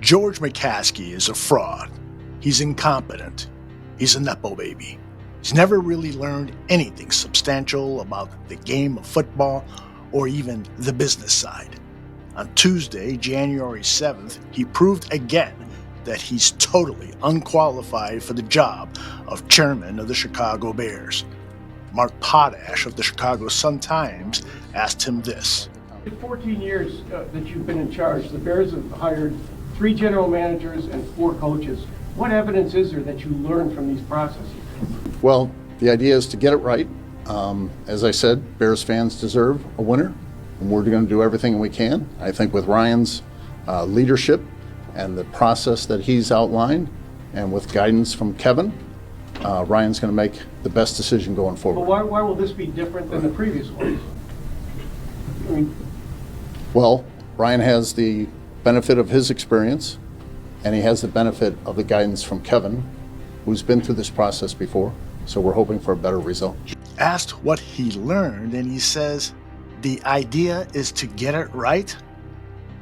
George McCaskey is a fraud. He's incompetent. He's a Nepo baby. He's never really learned anything substantial about the game of football or even the business side. On Tuesday, January 7th, he proved again that he's totally unqualified for the job of chairman of the Chicago Bears. Mark Potash of the Chicago Sun-Times asked him this. In 14 years that you've been in charge, the Bears have hired 3 general managers and 4 coaches. What evidence is there that you learned from these processes? Well, the idea is to get it right. As I said, Bears fans deserve a winner, and we're going to do everything we can. I think with Ryan's leadership and the process that he's outlined, and with guidance from Kevin, Ryan's going to make the best decision going forward. But why will this be different than the previous ones? Well, Ryan has the benefit of his experience, and he has the benefit of the guidance from Kevin, who's been through this process before, so we're hoping for a better result. Asked what he learned, and he says, the idea is to get it right?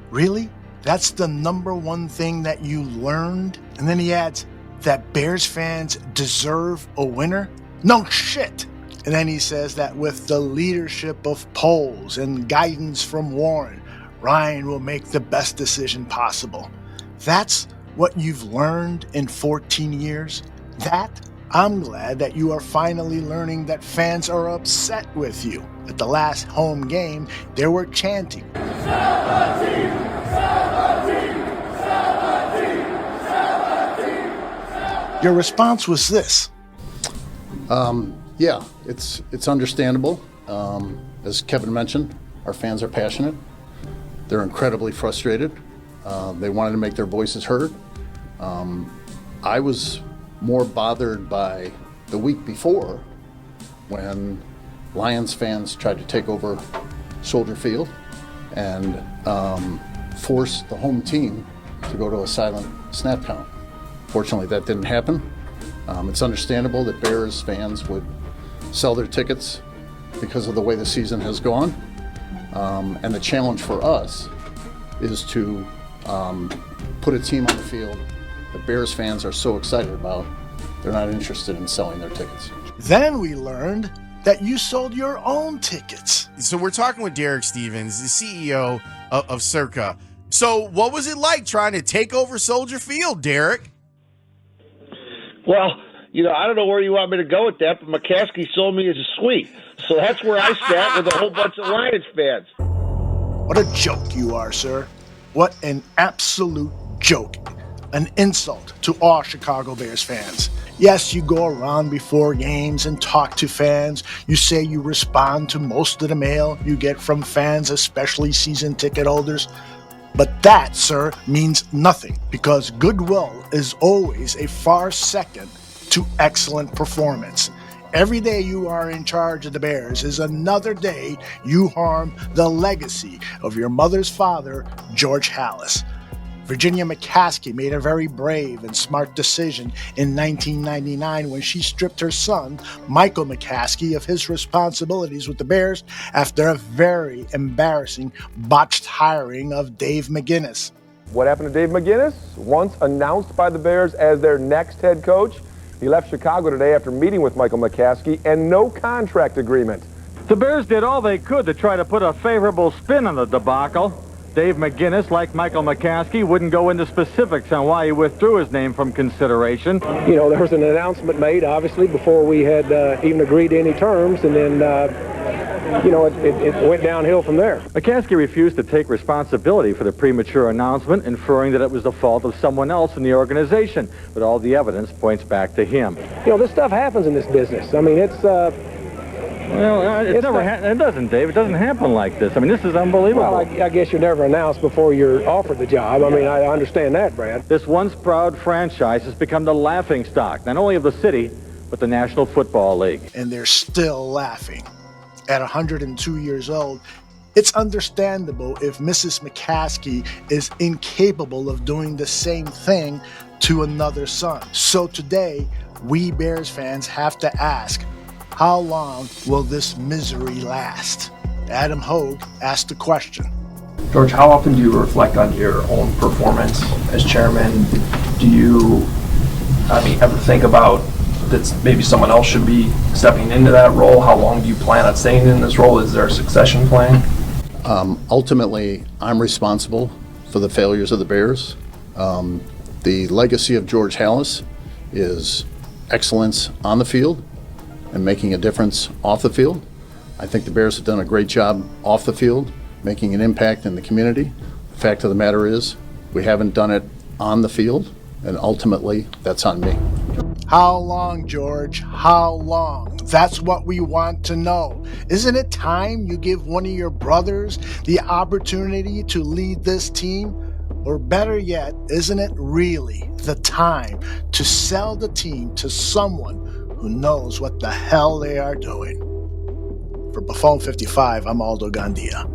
Really? That's the number one thing that you learned? And then he adds that Bears fans deserve a winner? No shit! And then he says that with the leadership of Poles and guidance from Warren, Ryan will make the best decision possible. That's what you've learned in 14 years? That? I'm glad that you are finally learning that fans are upset with you. At the last home game, they were chanting, 17, 17, 17. Your response was this. Yeah, it's understandable. As Kevin mentioned, our fans are passionate. They're incredibly frustrated. They wanted to make their voices heard. I was more bothered by the week before when Lions fans tried to take over Soldier Field and force the home team to go to a silent snap count. Fortunately, that didn't happen. It's understandable that Bears fans would sell their tickets because of the way the season has gone. And the challenge for us is to put a team on the field that Bears fans are so excited about, they're not interested in selling their tickets. Then we learned that you sold your own tickets. So we're talking with Derek Stevens, the CEO of Circa. So what was it like trying to take over Soldier Field, Derek? Well, I don't know where you want me to go with that, but McCaskey sold me as a suite. So that's where I sat with a whole bunch of Lions fans. What a joke you are, sir. What an absolute joke. An insult to all Chicago Bears fans. Yes, you go around before games and talk to fans. You say you respond to most of the mail you get from fans, especially season ticket holders. But that, sir, means nothing because goodwill is always a far second to excellent performance. Every day you are in charge of the Bears is another day you harm the legacy of your mother's father, George Halas. Virginia McCaskey made a very brave and smart decision in 1999 when she stripped her son, Michael McCaskey, of his responsibilities with the Bears after a very embarrassing botched hiring of Dave McGinnis. What happened to Dave McGinnis? Once announced by the Bears as their next head coach, he left Chicago today after meeting with Michael McCaskey and no contract agreement. The Bears did all they could to try to put a favorable spin on the debacle. Dave McGinnis, like Michael McCaskey, wouldn't go into specifics on why he withdrew his name from consideration. There was an announcement made, obviously, before we had even agreed to any terms, and then, it went downhill from there. McCaskey refused to take responsibility for the premature announcement, inferring that it was the fault of someone else in the organization, but all the evidence points back to him. This stuff happens in this business. I mean, it's... It doesn't, Dave. It doesn't happen like this. I mean, this is unbelievable. Well, I guess you're never announced before you're offered the job. I mean, I understand that, Brad. This once proud franchise has become the laughingstock, not only of the city, but the National Football League. And they're still laughing. At 102 years old, it's understandable if Mrs. McCaskey is incapable of doing the same thing to another son. So today, we Bears fans have to ask, how long will this misery last? Adam Hogue asked the question. George, how often do you reflect on your own performance as chairman? Do you, ever think about that maybe someone else should be stepping into that role? How long do you plan on staying in this role? Is there a succession plan? Ultimately, I'm responsible for the failures of the Bears. The legacy of George Halas is excellence on the field and making a difference off the field. I think the Bears have done a great job off the field, making an impact in the community. The fact of the matter is, we haven't done it on the field, and ultimately, that's on me. How long, George? How long? That's what we want to know. Isn't it time you give one of your brothers the opportunity to lead this team? Or better yet, isn't it really the time to sell the team to someone who knows what the hell they are doing? For Buffon 55, I'm Aldo Gandia.